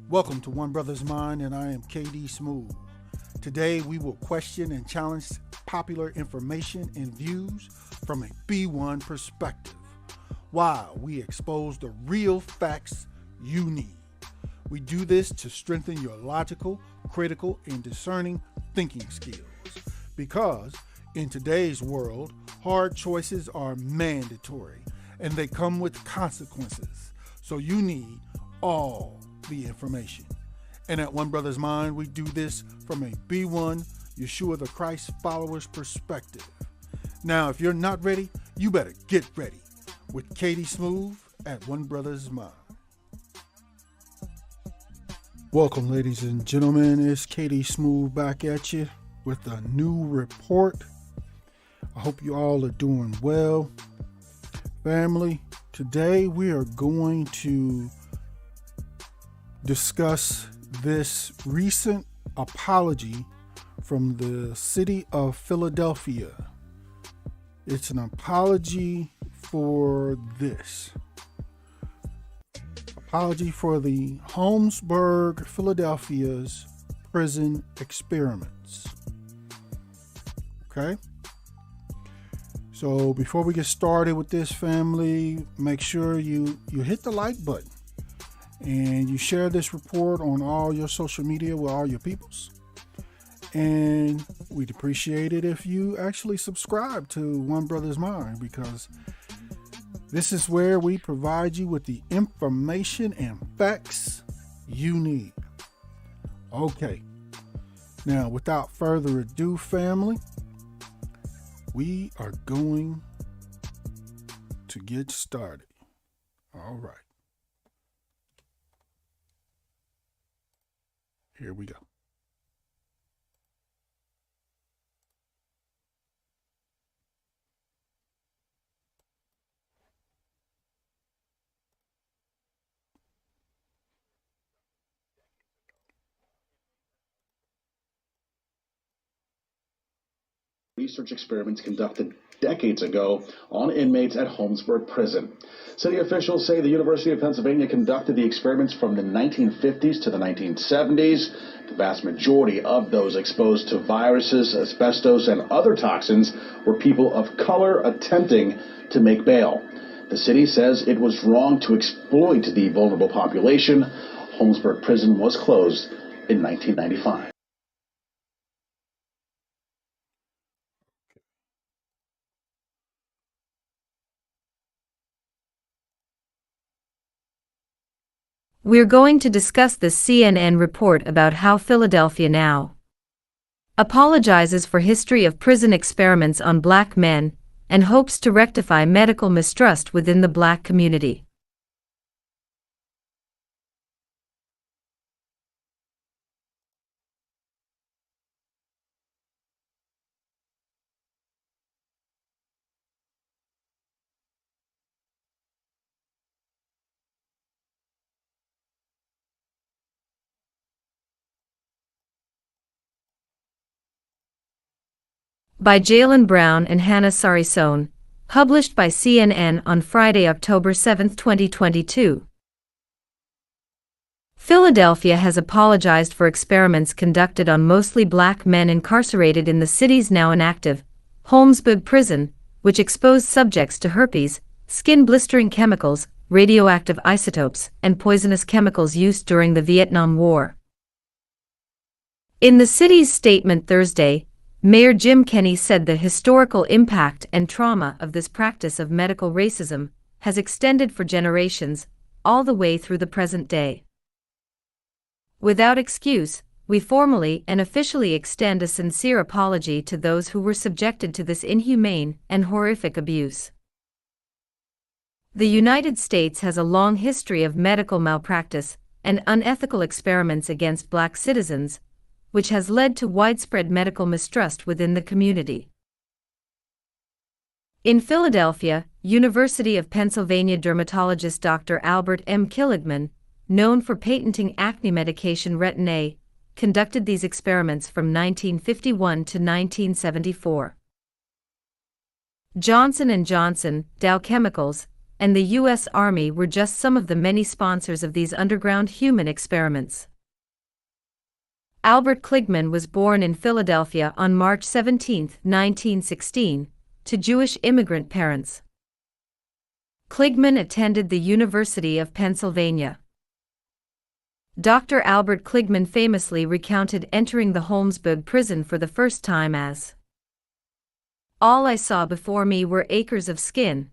Welcome to One Brothas Mind, and I am KD Smooth. Today we will question and challenge popular information and views from a B1 perspective, while we expose the real facts you need. We do this to strengthen your logical, critical, and discerning thinking skills. Because in today's world, hard choices are mandatory and they come with consequences. So you need all the information. And at One Brothas Mind, we do this from a B1 Yeshua the Christ followers perspective. Now, if you're not ready, you better get ready with KD Smooth at One Brothas Mind. Welcome, ladies and gentlemen. It's KD Smooth back at you with a new report. I hope you all are doing well. Family, today we are going to discuss this recent apology from the city of Philadelphia. It's an apology for this. Apology for the Holmesburg, Philadelphia's prison experiments. Okay? So before we get started with this, family, make sure you hit the like button and you share this report on all your social media with all your peoples. And we'd appreciate it if you actually subscribe to One Brothas Mind, because this is where we provide you with the information and facts you need. Okay. Now, without further ado, family, we are going to get started. All right. Here we go. Research experiments conducted decades ago on inmates at Holmesburg prison. City officials say the University of Pennsylvania conducted the experiments from the 1950s to the 1970s. The vast majority of those exposed to viruses, asbestos, and other toxins were people of color attempting to make bail. The city says it was wrong to exploit the vulnerable population. Holmesburg prison was closed in 1995. We're going to discuss this CNN report about how Philadelphia now apologizes for history of prison experiments on black men and hopes to rectify medical mistrust within the black community. By Jalen Brown and Hannah Sarisone, published by CNN on Friday, October 7, 2022. Philadelphia has apologized for experiments conducted on mostly black men incarcerated in the city's now inactive Holmesburg prison, which exposed subjects to herpes, skin-blistering chemicals, radioactive isotopes, and poisonous chemicals used during the Vietnam War. In the city's statement Thursday, Mayor Jim Kenney said the historical impact and trauma of this practice of medical racism has extended for generations, all the way through the present day. Without excuse, we formally and officially extend a sincere apology to those who were subjected to this inhumane and horrific abuse. The United States has a long history of medical malpractice and unethical experiments against black citizens, which has led to widespread medical mistrust within the community. In Philadelphia, University of Pennsylvania dermatologist Dr. Albert M. Killigman, known for patenting acne medication Retin-A, conducted these experiments from 1951 to 1974. Johnson & Johnson, Dow Chemicals, and the U.S. Army were just some of the many sponsors of these underground human experiments. Albert Kligman was born in Philadelphia on March 17, 1916, to Jewish immigrant parents. Kligman attended the University of Pennsylvania. Dr. Albert Kligman famously recounted entering the Holmesburg prison for the first time as, "All I saw before me were acres of skin.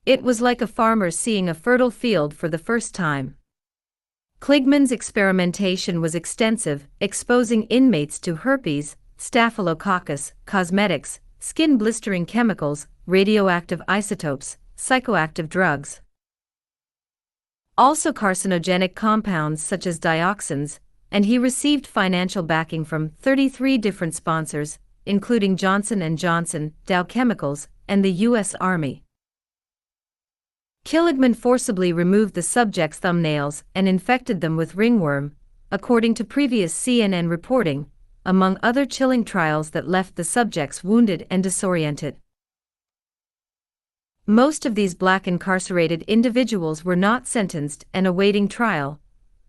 It was like a farmer seeing a fertile field for the first time." Kligman's experimentation was extensive, exposing inmates to herpes, staphylococcus, cosmetics, skin blistering chemicals, radioactive isotopes, psychoactive drugs. Also carcinogenic compounds such as dioxins, and he received financial backing from 33 different sponsors, including Johnson & Johnson, Dow Chemicals, and the U.S. Army. Kligman forcibly removed the subjects' thumbnails and infected them with ringworm, according to previous CNN reporting, among other chilling trials that left the subjects wounded and disoriented. Most of these black incarcerated individuals were not sentenced and awaiting trial.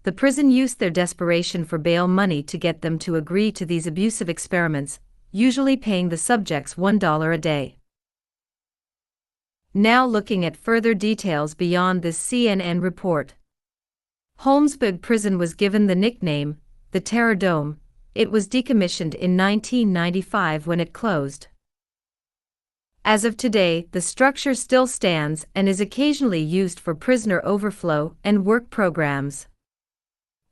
The prison used their desperation for bail money to get them to agree to these abusive experiments, usually paying the subjects $1 a day. Now looking at further details beyond this CNN report. Holmesburg Prison was given the nickname, the Terror Dome. It was decommissioned in 1995 when it closed. As of today, the structure still stands and is occasionally used for prisoner overflow and work programs.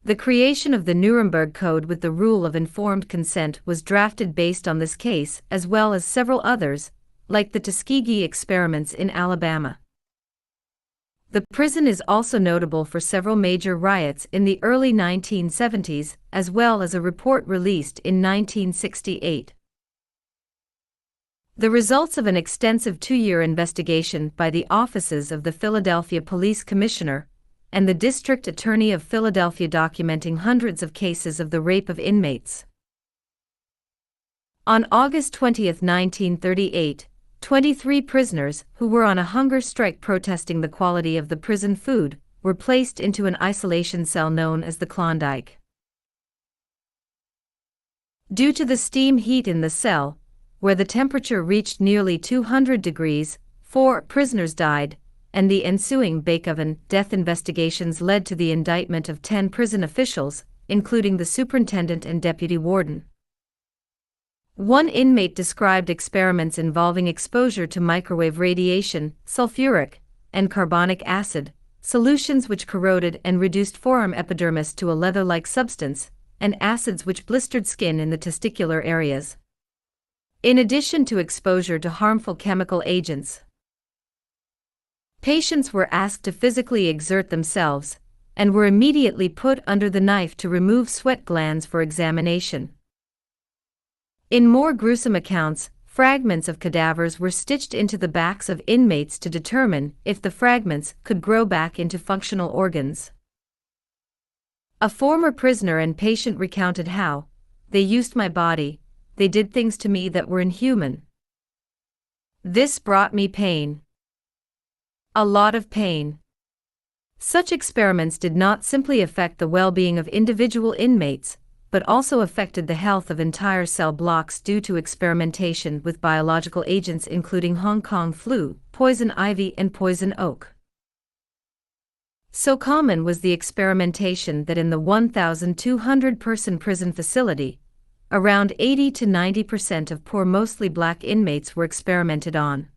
The creation of the Nuremberg Code with the rule of informed consent was drafted based on this case as well as several others, like the Tuskegee experiments in Alabama. The prison is also notable for several major riots in the early 1970s, as well as a report released in 1968. The results of an extensive 2-year investigation by the offices of the Philadelphia Police Commissioner and the District Attorney of Philadelphia documenting hundreds of cases of the rape of inmates. On August 20, 1938, 23 prisoners who were on a hunger strike protesting the quality of the prison food were placed into an isolation cell known as the Klondike. Due to the steam heat in the cell, where the temperature reached nearly 200 degrees, 4 prisoners died, and the ensuing bake-oven death investigations led to the indictment of 10 prison officials, including the superintendent and deputy warden. One inmate described experiments involving exposure to microwave radiation, sulfuric, and carbonic acid, solutions which corroded and reduced forearm epidermis to a leather-like substance, and acids which blistered skin in the testicular areas. In addition to exposure to harmful chemical agents, patients were asked to physically exert themselves, and were immediately put under the knife to remove sweat glands for examination. In more gruesome accounts, fragments of cadavers were stitched into the backs of inmates to determine if the fragments could grow back into functional organs. A former prisoner and patient recounted how, "They used my body, they did things to me that were inhuman. This brought me pain. A lot of pain." Such experiments did not simply affect the well-being of individual inmates, but also affected the health of entire cell blocks due to experimentation with biological agents including Hong Kong flu, poison ivy and poison oak. So common was the experimentation that in the 1,200-person prison facility, around 80 to 90% of poor mostly black inmates were experimented on.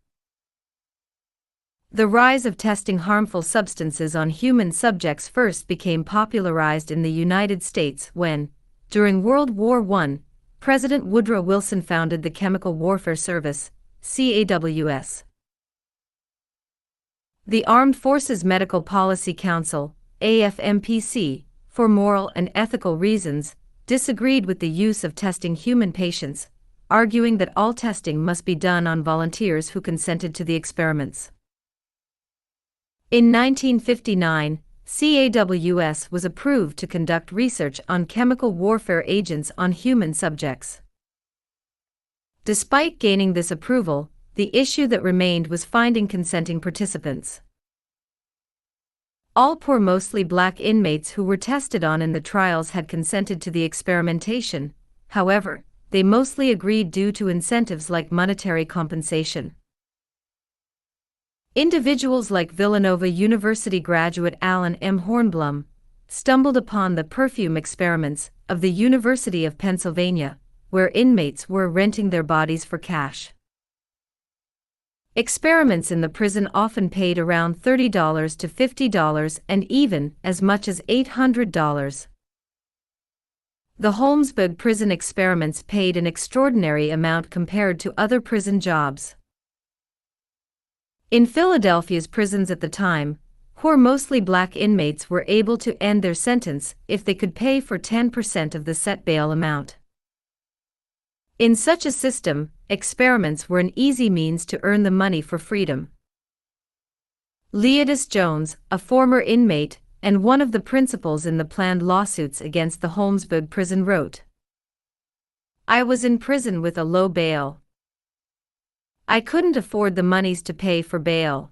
The rise of testing harmful substances on human subjects first became popularized in the United States when, during World War I, President Woodrow Wilson founded the Chemical Warfare Service, CAWS. The Armed Forces Medical Policy Council, AFMPC, for moral and ethical reasons, disagreed with the use of testing human patients, arguing that all testing must be done on volunteers who consented to the experiments. In 1959, CAWS was approved to conduct research on chemical warfare agents on human subjects. Despite gaining this approval, the issue that remained was finding consenting participants. All poor, mostly black inmates who were tested on in the trials had consented to the experimentation. However, they mostly agreed due to incentives like monetary compensation. Individuals like Villanova University graduate Alan M. Hornblum stumbled upon the perfume experiments of the University of Pennsylvania, where inmates were renting their bodies for cash. Experiments in the prison often paid around $30 to $50 and even as much as $800. The Holmesburg prison experiments paid an extraordinary amount compared to other prison jobs. In Philadelphia's prisons at the time, poor, mostly black inmates were able to end their sentence if they could pay for 10% of the set bail amount. In such a system, experiments were an easy means to earn the money for freedom. Leodis Jones, a former inmate and one of the principals in the planned lawsuits against the Holmesburg prison, wrote, "I was in prison with a low bail. I couldn't afford the monies to pay for bail.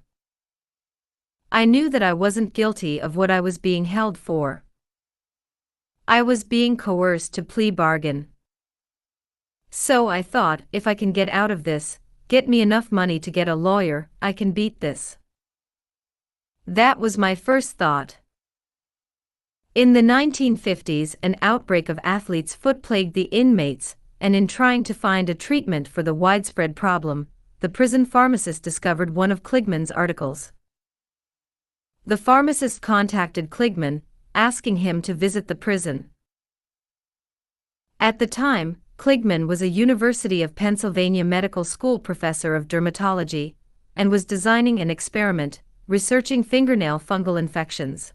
I knew that I wasn't guilty of what I was being held for. I was being coerced to plea bargain. So I thought, if I can get out of this, get me enough money to get a lawyer, I can beat this. That was my first thought." In the 1950s, an outbreak of athlete's foot plagued the inmates, and in trying to find a treatment for the widespread problem, the prison pharmacist discovered one of Kligman's articles. The pharmacist contacted Kligman, asking him to visit the prison. At the time, Kligman was a University of Pennsylvania medical school professor of dermatology, and was designing an experiment, researching fingernail fungal infections.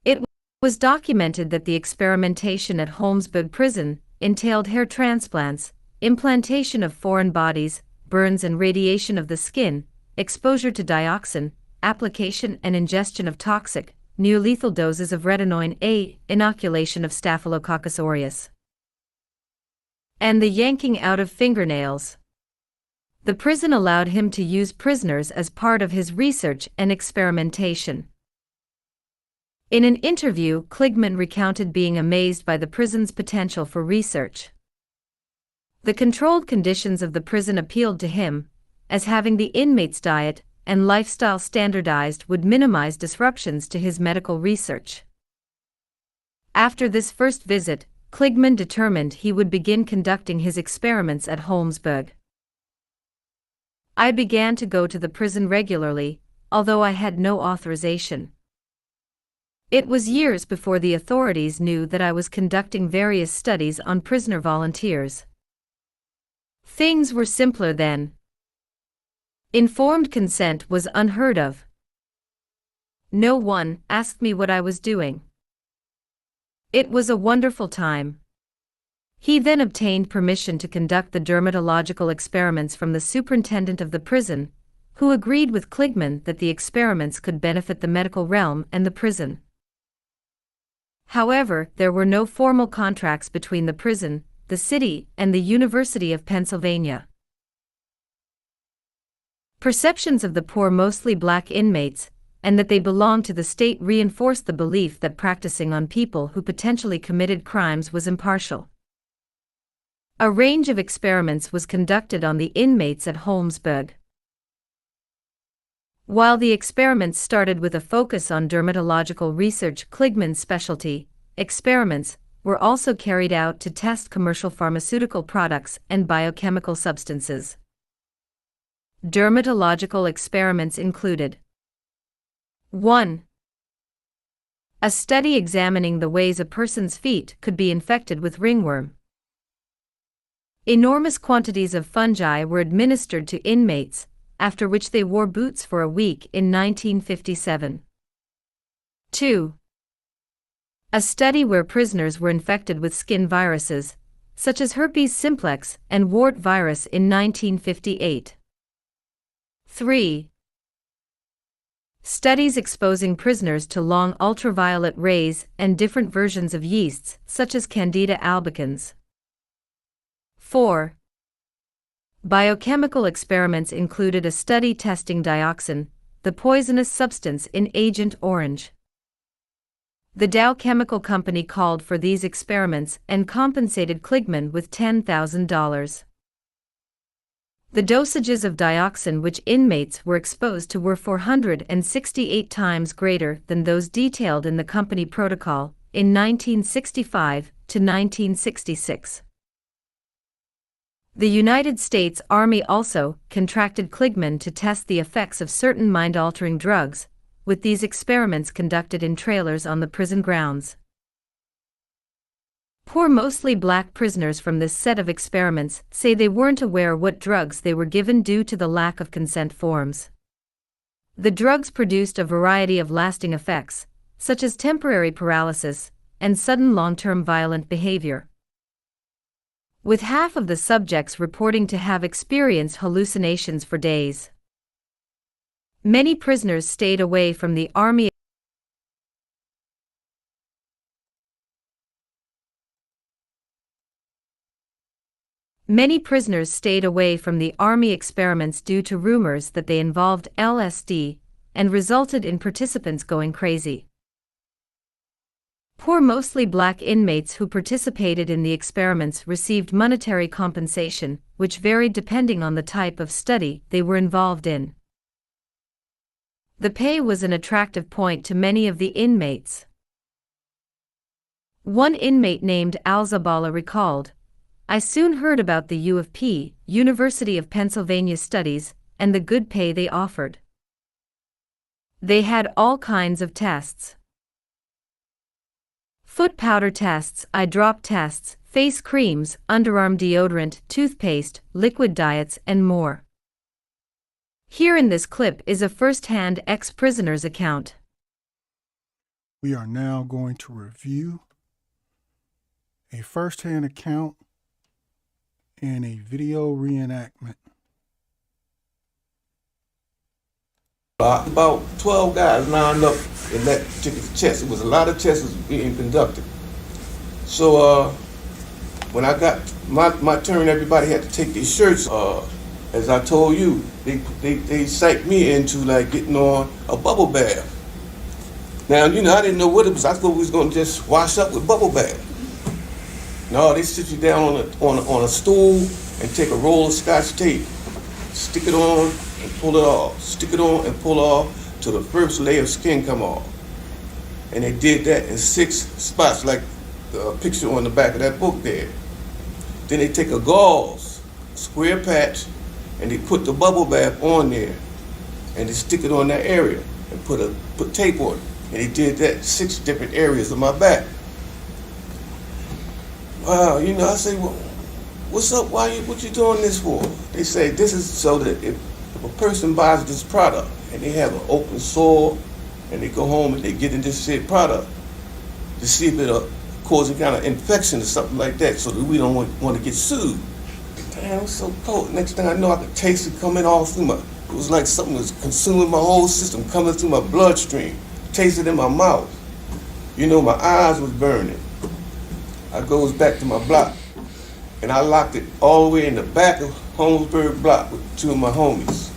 It was documented that the experimentation at Holmesburg prison entailed hair transplants, implantation of foreign bodies, burns and radiation of the skin, exposure to dioxin, application and ingestion of toxic, near-lethal doses of retinoin A, inoculation of Staphylococcus aureus, and the yanking out of fingernails. The prison allowed him to use prisoners as part of his research and experimentation. In an interview, Kligman recounted being amazed by the prison's potential for research. The controlled conditions of the prison appealed to him, as having the inmates' diet and lifestyle standardized would minimize disruptions to his medical research. After this first visit, Kligman determined he would begin conducting his experiments at Holmesburg. "I began to go to the prison regularly, although I had no authorization. It was years before the authorities knew that I was conducting various studies on prisoner volunteers. Things were simpler then. Informed consent was unheard of. No one asked me what I was doing. It was a wonderful time." He then obtained permission to conduct the dermatological experiments from the superintendent of the prison, who agreed with Kligman that the experiments could benefit the medical realm and the prison. However, there were no formal contracts between the prison, the city, and the University of Pennsylvania. Perceptions of the poor, mostly black inmates, and that they belonged to the state reinforced the belief that practicing on people who potentially committed crimes was impartial. A range of experiments was conducted on the inmates at Holmesburg. While the experiments started with a focus on dermatological research, Kligman's specialty experiments were also carried out to test commercial pharmaceutical products and biochemical substances. Dermatological experiments included: 1. A study examining the ways a person's feet could be infected with ringworm. Enormous quantities of fungi were administered to inmates, after which they wore boots for a week in 1957. 2. A study where prisoners were infected with skin viruses, such as herpes simplex and wart virus in 1958. 3. Studies exposing prisoners to long ultraviolet rays and different versions of yeasts, such as Candida albicans. 4. Biochemical experiments included a study testing dioxin, the poisonous substance in Agent Orange. The Dow Chemical Company called for these experiments and compensated Kligman with $10,000. The dosages of dioxin which inmates were exposed to were 468 times greater than those detailed in the company protocol in 1965 to 1966. The United States Army also contracted Kligman to test the effects of certain mind-altering drugs, with these experiments conducted in trailers on the prison grounds. Poor mostly black prisoners from this set of experiments say they weren't aware what drugs they were given due to the lack of consent forms. The drugs produced a variety of lasting effects, such as temporary paralysis and sudden long-term violent behavior, with half of the subjects reporting to have experienced hallucinations for days. Many prisoners stayed away from the Army experiments due to rumors that they involved LSD and resulted in participants going crazy. Poor mostly black inmates who participated in the experiments received monetary compensation, which varied depending on the type of study they were involved in. The pay was an attractive point to many of the inmates. One inmate named Al-Zabala recalled, "I soon heard about the U of P, University of Pennsylvania studies, and the good pay they offered. They had all kinds of tests. Foot powder tests, eye drop tests, face creams, underarm deodorant, toothpaste, liquid diets, and more." Here in this clip is a first-hand ex-prisoner's account. We are now going to review a first-hand account and a video reenactment. About 12 guys lined up in that particular test. It was a lot of tests being conducted. So when I got my turn, everybody had to take their shirts. As I told you, they psyched me into like getting on a bubble bath. Now, I didn't know what it was. I thought we was gonna just wash up with bubble bath. No, they sit you down on a stool and take a roll of Scotch tape, stick it on and pull it off, stick it on and pull off till the first layer of skin come off. And they did that in 6 spots, like the picture on the back of that book there. Then they take a gauze, square patch, and they put the bubble bath on there, and they stick it on that area and put tape on it. And they did that 6 different areas of my back. Wow, I say, well, what's up? What you doing this for? They say this is so that if a person buys this product and they have an open sore and they go home and they get in this shit product to see if it'll cause a kind of infection or something like that, so that we don't want to get sued. Damn, it was so cold. Next thing I know, I could taste it coming all through it was like something was consuming my whole system, coming through my bloodstream, tasted in my mouth. My eyes was burning. I goes back to my block, and I locked it all the way in the back of Holmesburg block with 2 of my homies.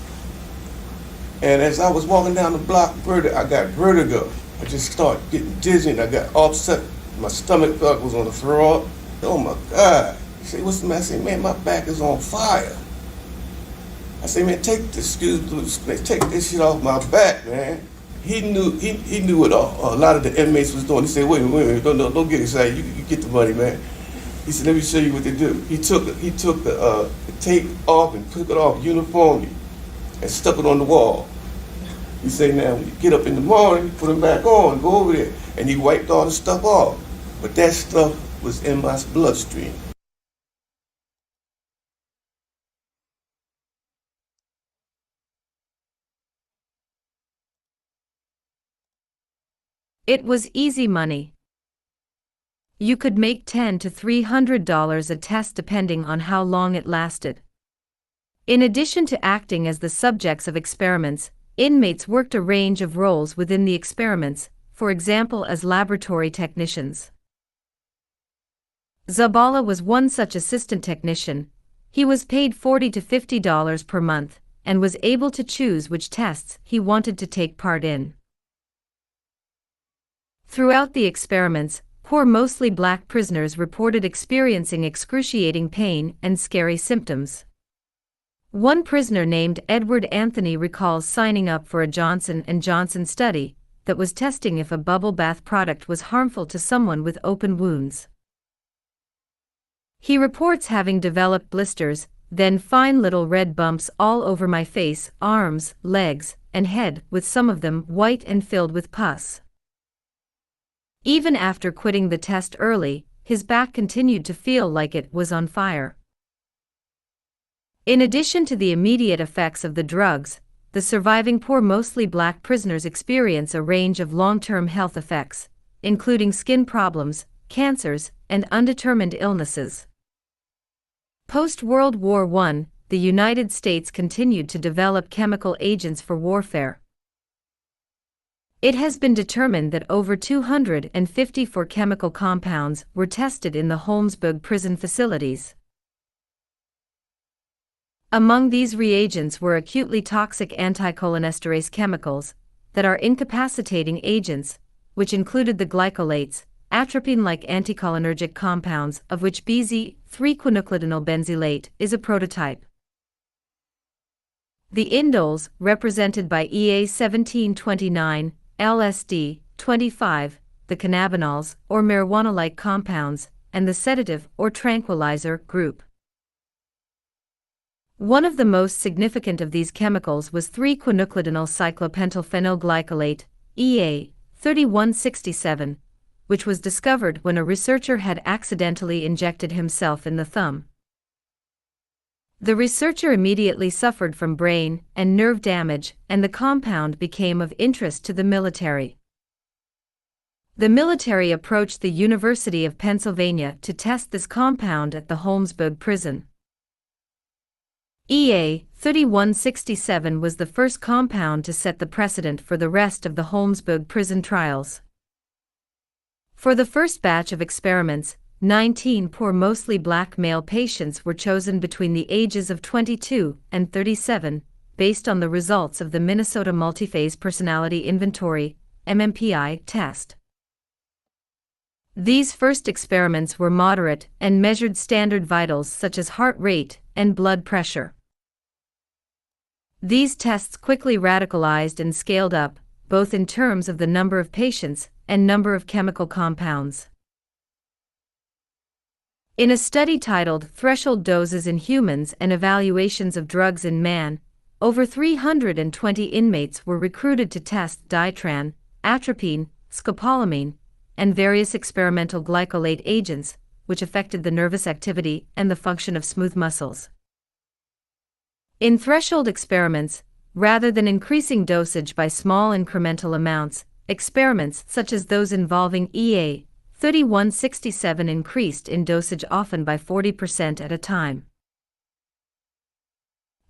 And as I was walking down the block, I got vertigo. I just started getting dizzy, and I got upset. My stomach felt like it was on the throw up. Oh my God. He said, "What's the matter?" I said, "Man, my back is on fire." I said, "Man, take this shit off my back, man." He knew what a lot of the inmates was doing. He said, wait a minute, don't get excited. You get the money, man. He said, "Let me show you what they do." He took the tape off and took it off uniformly and stuck it on the wall. He said, "Now when you get up in the morning, you put them back on, go over there." And he wiped all the stuff off. But that stuff was in my bloodstream. It was easy money. You could make $10 to $300 a test depending on how long it lasted. In addition to acting as the subjects of experiments, inmates worked a range of roles within the experiments, for example as laboratory technicians. Zabala was one such assistant technician, He was paid $40 to $50 per month and was able to choose which tests he wanted to take part in. Throughout the experiments, poor mostly black prisoners reported experiencing excruciating pain and scary symptoms. One prisoner named Edward Anthony recalls signing up for a Johnson & Johnson study that was testing if a bubble bath product was harmful to someone with open wounds. He reports having developed blisters, then fine little red bumps all over my face, arms, legs, and head, with some of them white and filled with pus. Even after quitting the test early, his back continued to feel like it was on fire. In addition to the immediate effects of the drugs, the surviving poor mostly black prisoners experience a range of long-term health effects, including skin problems, cancers, and undetermined illnesses. Post-World War I, the United States continued to develop chemical agents for warfare. It has been determined that over 254 chemical compounds were tested in the Holmesburg prison facilities. Among these reagents were acutely toxic anticholinesterase chemicals that are incapacitating agents, which included the glycolates, atropine-like anticholinergic compounds, of which BZ-3-quinaclidinol benzylate is a prototype. The indoles, represented by EA1729, LSD-25, the cannabinols, or marijuana-like compounds, and the sedative or tranquilizer group. One of the most significant of these chemicals was 3-quinaclidinol cyclopentylphenylglycolate, EA3167, which was discovered when a researcher had accidentally injected himself in the thumb. The researcher immediately suffered from brain and nerve damage, and the compound became of interest to the military. The military approached the University of Pennsylvania to test this compound at the Holmesburg prison. EA3167 was the first compound to set the precedent for the rest of the Holmesburg prison trials. For the first batch of experiments, 19 poor mostly black male patients were chosen between the ages of 22 and 37, based on the results of the Minnesota Multiphase Personality Inventory (MMPI) test. These first experiments were moderate and measured standard vitals such as heart rate and blood pressure. These tests quickly radicalized and scaled up, both in terms of the number of patients and number of chemical compounds. In a study titled Threshold Doses in Humans and Evaluations of Drugs in Man, over 320 inmates were recruited to test ditran, atropine, scopolamine, and various experimental glycolate agents, which affected the nervous activity and the function of smooth muscles. In threshold experiments, rather than increasing dosage by small incremental amounts, experiments such as those involving EA3167 increased in dosage often by 40% at a time.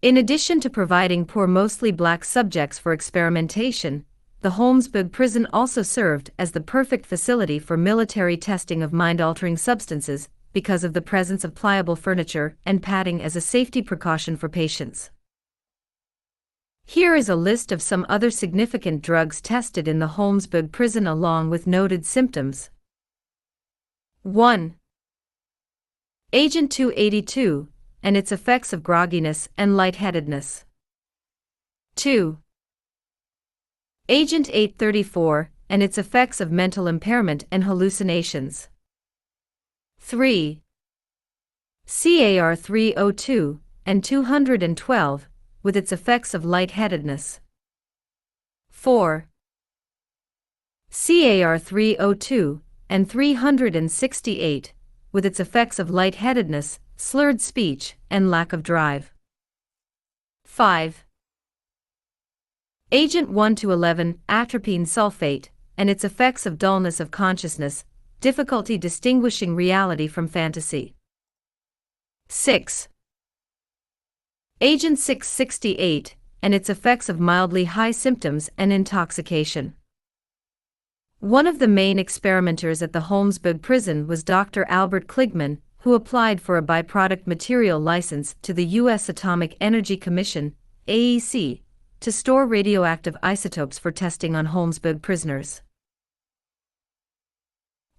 In addition to providing poor mostly black subjects for experimentation, the Holmesburg prison also served as the perfect facility for military testing of mind-altering substances because of the presence of pliable furniture and padding as a safety precaution for patients. Here is a list of some other significant drugs tested in the Holmesburg prison along with noted symptoms. 1. Agent 282, and its effects of grogginess and lightheadedness. 2. Agent 834, and its effects of mental impairment and hallucinations. 3. CAR 302 and 212, with its effects of lightheadedness. 4. CAR 302 and 368, with its effects of lightheadedness, slurred speech, and lack of drive. 5. Agent 1-11, atropine sulfate, and its effects of dullness of consciousness, difficulty distinguishing reality from fantasy. 6. Agent 668, and its effects of mildly high symptoms and intoxication. One of the main experimenters at the Holmesburg prison was Dr. Albert Kligman, who applied for a byproduct material license to the U.S. Atomic Energy Commission, AEC, to store radioactive isotopes for testing on Holmesburg prisoners.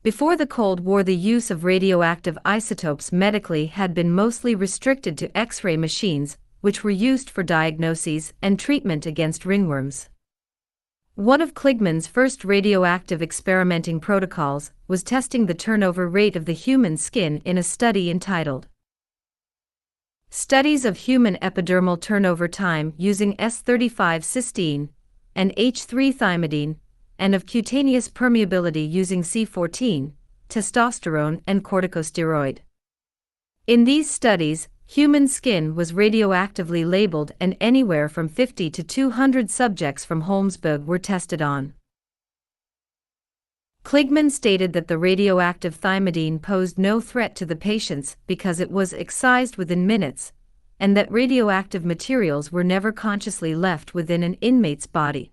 Before the Cold War, the use of radioactive isotopes medically had been mostly restricted to X-ray machines, which were used for diagnoses and treatment against ringworms. One of Kligman's first radioactive experimenting protocols was testing the turnover rate of the human skin in a study entitled Studies of Human Epidermal Turnover Time using S35 cysteine and H3 thymidine, and of cutaneous permeability using C14, testosterone and corticosteroid. In these studies, human skin was radioactively labeled and anywhere from 50 to 200 subjects from Holmesburg were tested on. Kligman stated that the radioactive thymidine posed no threat to the patients because it was excised within minutes, and that radioactive materials were never consciously left within an inmate's body.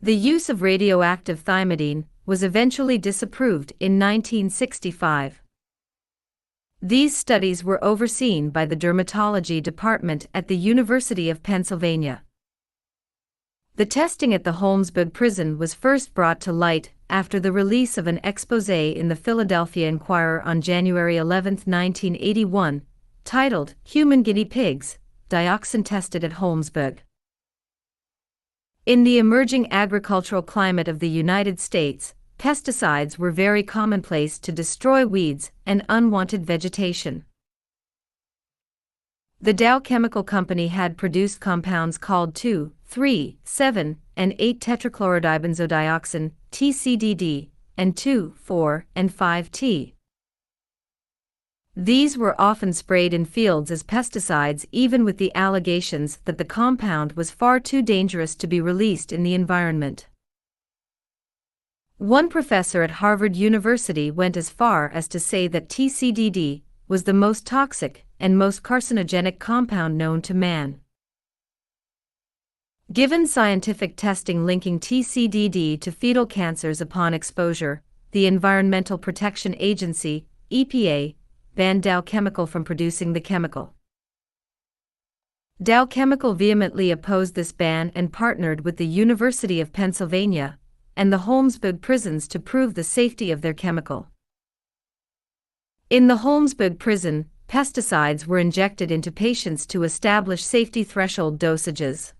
The use of radioactive thymidine was eventually disapproved in 1965. These studies were overseen by the dermatology department at the University of Pennsylvania. The testing at the Holmesburg prison was first brought to light after the release of an exposé in the Philadelphia Inquirer on January 11, 1981, titled Human Guinea Pigs, Dioxin Tested at Holmesburg. In the emerging agricultural climate of the United States, pesticides were very commonplace to destroy weeds and unwanted vegetation. The Dow Chemical Company had produced compounds called 2, 3, 7, and 8 tetrachlorodibenzodioxin, TCDD, and 2, 4, and 5-T. These were often sprayed in fields as pesticides, even with the allegations that the compound was far too dangerous to be released in the environment. One professor at Harvard University went as far as to say that TCDD was the most toxic and most carcinogenic compound known to man. Given scientific testing linking TCDD to fetal cancers upon exposure, the Environmental Protection Agency, EPA, banned Dow Chemical from producing the chemical. Dow Chemical vehemently opposed this ban and partnered with the University of Pennsylvania and the Holmesburg prisons to prove the safety of their chemical. In the Holmesburg prison, pesticides were injected into patients to establish safety threshold dosages.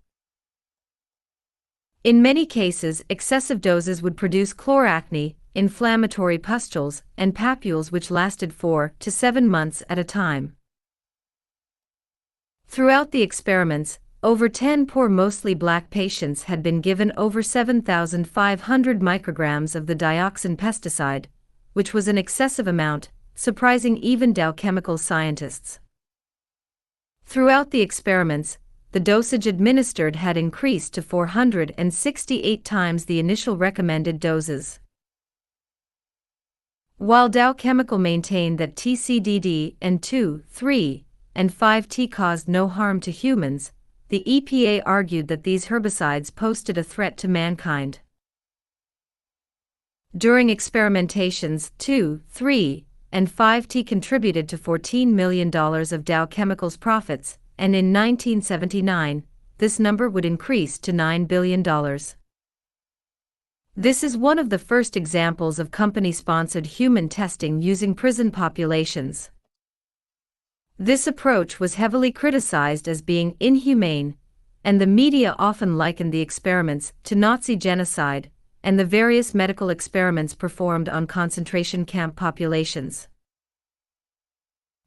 In many cases, excessive doses would produce chloracne, inflammatory pustules, and papules which lasted 4 to 7 months at a time. Throughout the experiments, over 10 poor mostly black patients had been given over 7,500 micrograms of the dioxin pesticide, which was an excessive amount, surprising even Dow Chemical scientists. Throughout the experiments, the dosage administered had increased to 468 times the initial recommended doses. While Dow Chemical maintained that TCDD and 2, 3, and 5-T caused no harm to humans, the EPA argued that these herbicides posed a threat to mankind. During experimentations, 2, 3, and 5-T contributed to $14 million of Dow Chemical's profits, and in 1979, this number would increase to $9 billion. This is one of the first examples of company-sponsored human testing using prison populations. This approach was heavily criticized as being inhumane, and the media often likened the experiments to Nazi genocide and the various medical experiments performed on concentration camp populations.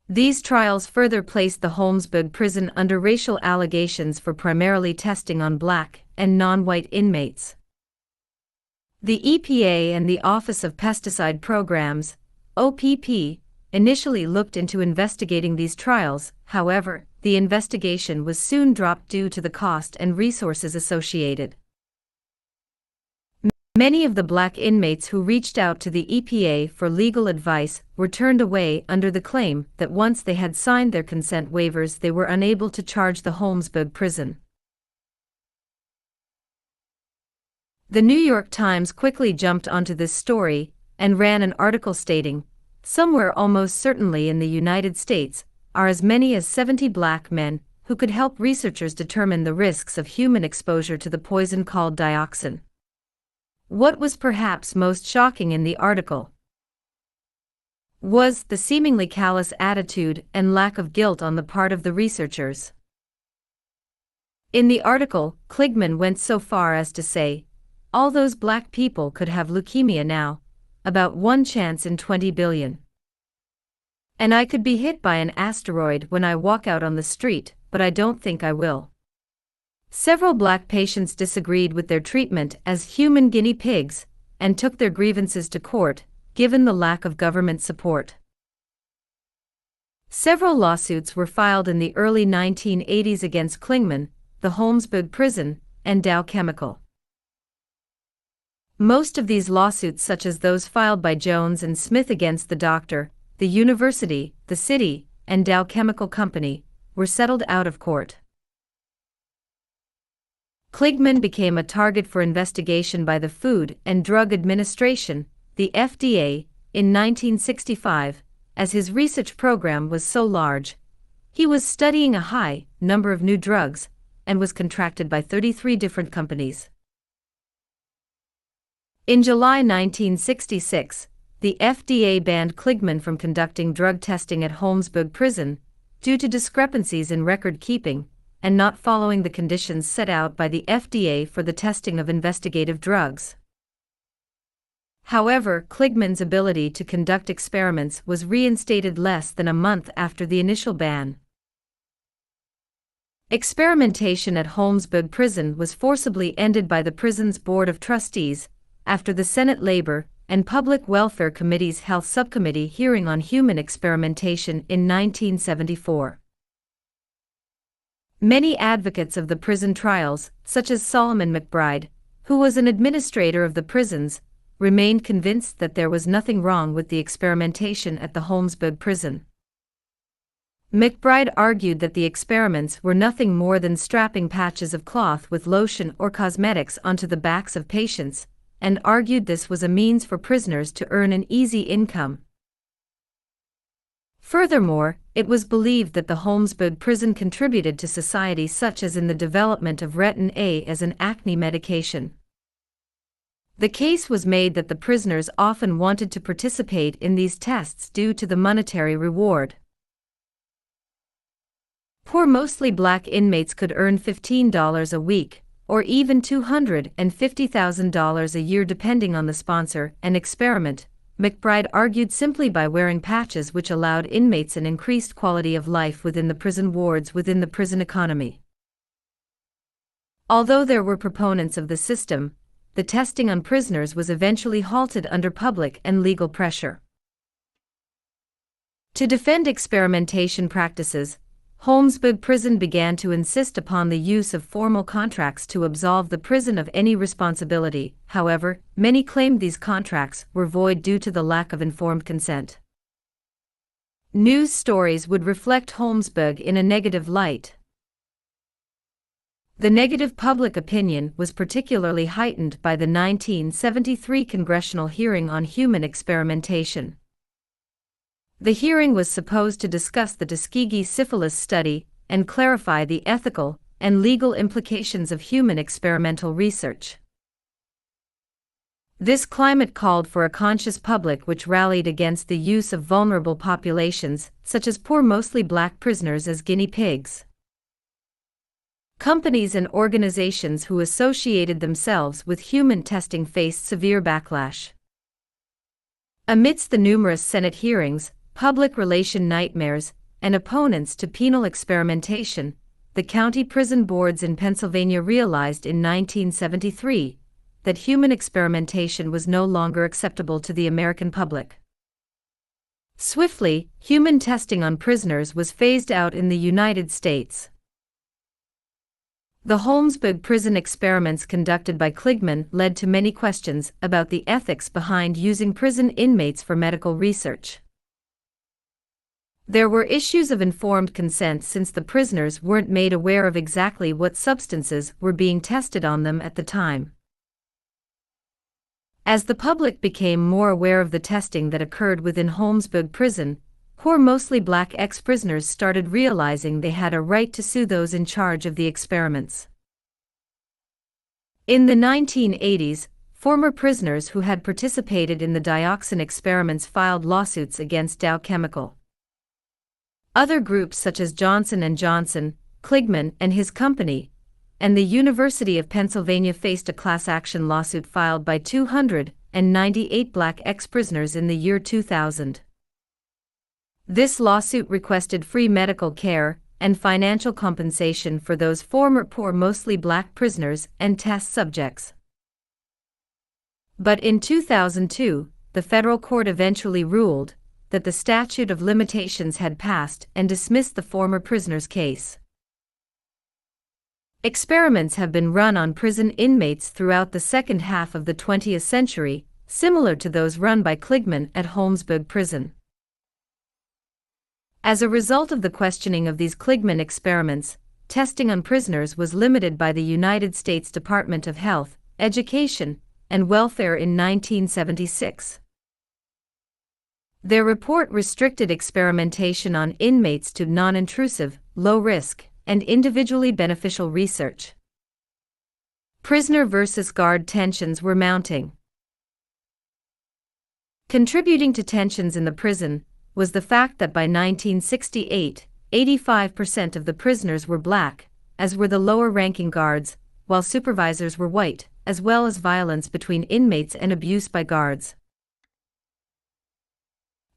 These trials further placed the Holmesburg prison under racial allegations for primarily testing on black and non-white inmates. The EPA and the Office of Pesticide Programs, OPP, initially looked into investigating these trials. However, the investigation was soon dropped due to the cost and resources associated. Many of the black inmates who reached out to the EPA for legal advice were turned away under the claim that once they had signed their consent waivers, they were unable to charge the Holmesburg prison. The New York Times quickly jumped onto this story and ran an article stating, somewhere almost certainly in the United States, are as many as 70 black men who could help researchers determine the risks of human exposure to the poison called dioxin. What was perhaps most shocking in the article was the seemingly callous attitude and lack of guilt on the part of the researchers. In the article, Kligman went so far as to say, "All those black people could have leukemia now, about 1 chance in 20 billion. And I could be hit by an asteroid when I walk out on the street, but I don't think I will." Several black patients disagreed with their treatment as human guinea pigs and took their grievances to court, given the lack of government support. Several lawsuits were filed in the early 1980s against Kligman, the Holmesburg prison, and Dow Chemical. Most of these lawsuits, such as those filed by Jones and Smith against the doctor, the university, the city, and Dow Chemical Company, were settled out of court. Kligman became a target for investigation by the Food and Drug Administration, the FDA, in 1965, as his research program was so large. He was studying a high number of new drugs and was contracted by 33 different companies. In July 1966, the FDA banned Kligman from conducting drug testing at Holmesburg prison due to discrepancies in record keeping and not following the conditions set out by the FDA for the testing of investigative drugs. However, Kligman's ability to conduct experiments was reinstated less than a month after the initial ban. Experimentation at Holmesburg prison was forcibly ended by the prison's Board of Trustees after the Senate Labor and Public Welfare Committee's Health Subcommittee hearing on human experimentation in 1974. Many advocates of the prison trials, such as Solomon McBride, who was an administrator of the prisons, remained convinced that there was nothing wrong with the experimentation at the Holmesburg prison. McBride argued that the experiments were nothing more than strapping patches of cloth with lotion or cosmetics onto the backs of patients, and argued this was a means for prisoners to earn an easy income. Furthermore, it was believed that the Holmesburg prison contributed to society, such as in the development of Retin A as an acne medication. The case was made that the prisoners often wanted to participate in these tests due to the monetary reward. Poor, mostly black inmates could earn $15 a week, or even $250,000 a year depending on the sponsor and experiment, McBride argued, simply by wearing patches which allowed inmates an increased quality of life within the prison wards within the prison economy. Although there were proponents of the system, the testing on prisoners was eventually halted under public and legal pressure. To defend experimentation practices, Holmesburg prison began to insist upon the use of formal contracts to absolve the prison of any responsibility. However, many claimed these contracts were void due to the lack of informed consent. News stories would reflect Holmesburg in a negative light. The negative public opinion was particularly heightened by the 1973 congressional hearing on human experimentation. The hearing was supposed to discuss the Tuskegee syphilis study and clarify the ethical and legal implications of human experimental research. This climate called for a conscious public which rallied against the use of vulnerable populations, such as poor, mostly black prisoners, as guinea pigs. Companies and organizations who associated themselves with human testing faced severe backlash. Amidst the numerous Senate hearings, public relation nightmares, and opponents to penal experimentation, the county prison boards in Pennsylvania realized in 1973 that human experimentation was no longer acceptable to the American public. Swiftly, human testing on prisoners was phased out in the United States. The Holmesburg prison experiments conducted by Kligman led to many questions about the ethics behind using prison inmates for medical research. There were issues of informed consent, since the prisoners weren't made aware of exactly what substances were being tested on them at the time. As the public became more aware of the testing that occurred within Holmesburg prison, poor mostly black ex-prisoners started realizing they had a right to sue those in charge of the experiments. In the 1980s, former prisoners who had participated in the dioxin experiments filed lawsuits against Dow Chemical. Other groups such as Johnson & Johnson, Kligman and his company, and the University of Pennsylvania faced a class action lawsuit filed by 298 black ex-prisoners in the year 2000. This lawsuit requested free medical care and financial compensation for those former poor mostly black prisoners and test subjects. But in 2002, the federal court eventually ruled that the statute of limitations had passed and dismissed the former prisoners' case. Experiments have been run on prison inmates throughout the second half of the 20th century, similar to those run by Kligman at Holmesburg prison. As a result of the questioning of these Kligman experiments, testing on prisoners was limited by the United States Department of Health, Education, and Welfare in 1976. Their report restricted experimentation on inmates to non-intrusive, low-risk, and individually beneficial research. Prisoner versus guard tensions were mounting. Contributing to tensions in the prison was the fact that by 1968, 85% of the prisoners were black, as were the lower-ranking guards, while supervisors were white, as well as violence between inmates and abuse by guards.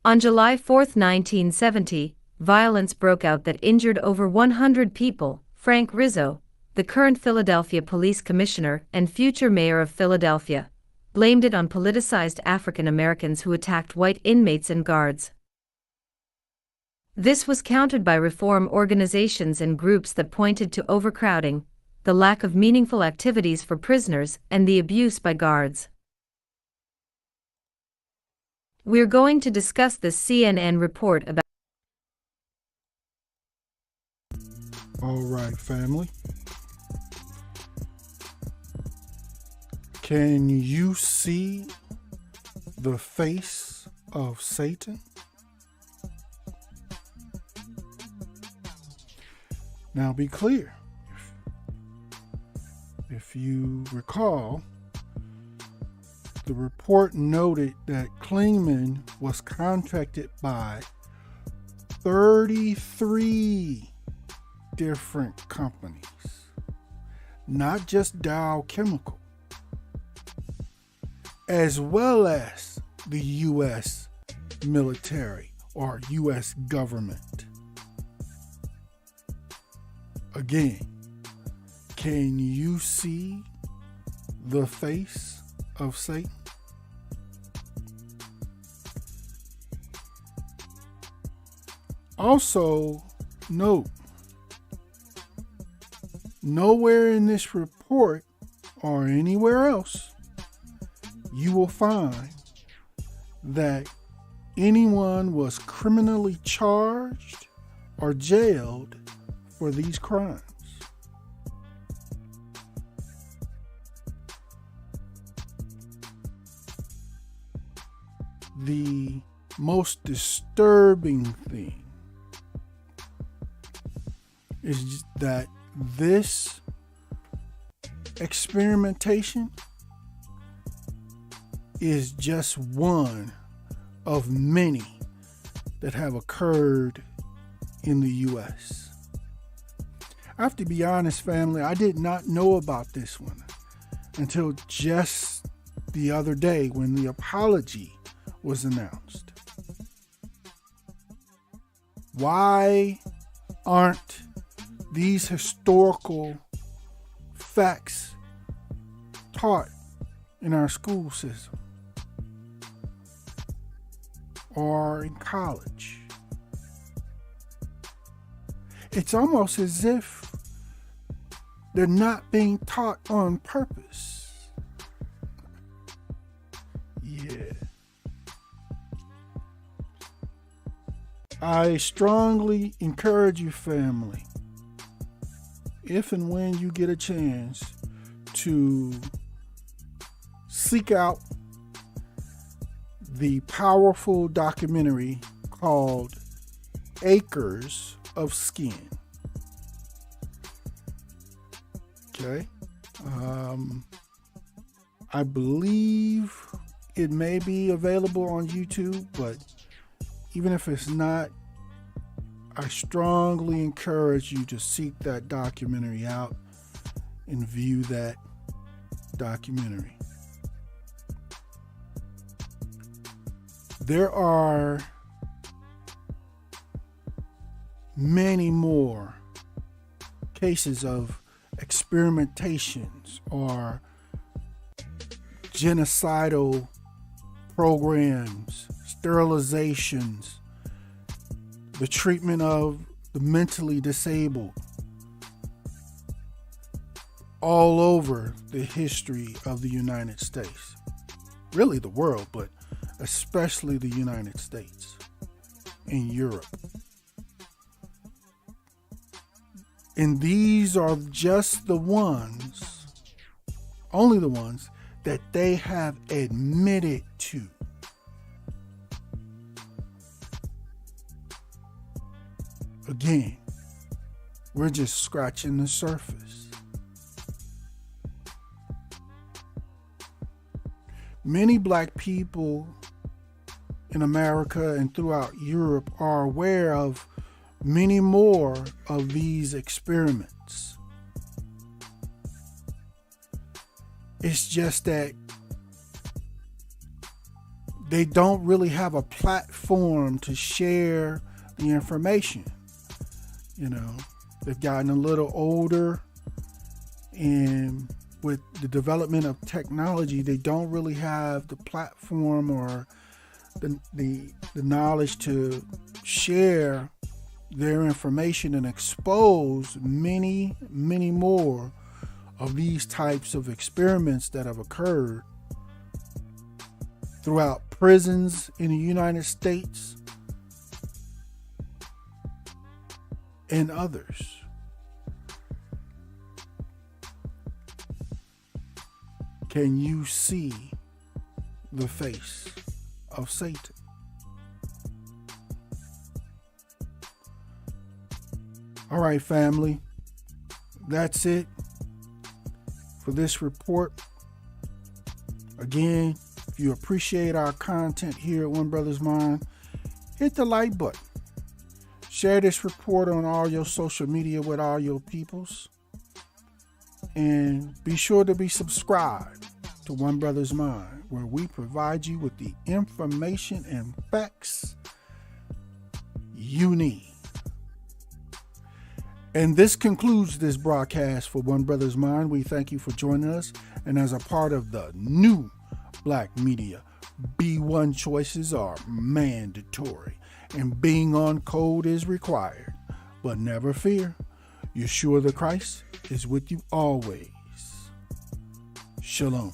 On July 4, 1970, violence broke out that injured over 100 people. Frank Rizzo, the current Philadelphia police commissioner and future mayor of Philadelphia, blamed it on politicized African Americans who attacked white inmates and guards. This was countered by reform organizations and groups that pointed to overcrowding, the lack of meaningful activities for prisoners, and the abuse by guards. We're going to discuss this CNN report about. All right, family. Can you see the face of Satan? Now be clear. If you recall, the report noted that Klingman was contracted by 33 different companies, not just Dow Chemical, as well as the U.S. military or U.S. government. Again, can you see the face of Satan? Also, note, nowhere in this report or anywhere else you will find that anyone was criminally charged or jailed for these crimes. The most disturbing thing is that this experimentation is just one of many that have occurred in the U.S. I have to be honest, family, I did not know about this one until just the other day when the apology was announced. Why aren't these historical facts taught in our school system or in college? It's almost as if they're not being taught on purpose. Yeah. I strongly encourage you, family, if and when you get a chance, to seek out the powerful documentary called Acres of Skin. Okay. I believe it may be available on YouTube, but even if it's not, I strongly encourage you to seek that documentary out and view that documentary. There are many more cases of experimentations or genocidal programs, sterilizations, the treatment of the mentally disabled all over the history of the United States. Really the world, but especially the United States and Europe. And these are just the ones, only the ones that they have admitted to. Again, we're just scratching the surface. Many black people in America and throughout Europe are aware of many more of these experiments. It's just that they don't really have a platform to share the information. You know, they've gotten a little older, and with the development of technology, they don't really have the platform or the knowledge to share their information and expose many, many more of these types of experiments that have occurred throughout prisons in the United States and others. Can you see the face of Satan? All right, family. That's it for this report. Again, if you appreciate our content here at One Brothas Mind, hit the like button. Share this report on all your social media with all your peoples. And be sure to be subscribed to One Brothas Mind, where we provide you with the information and facts you need. And this concludes this broadcast for One Brothas Mind. We thank you for joining us. And as a part of the new Black media, B1 choices are mandatory. And being on code is required. But never fear, Yeshua the Christ is with you always. Shalom.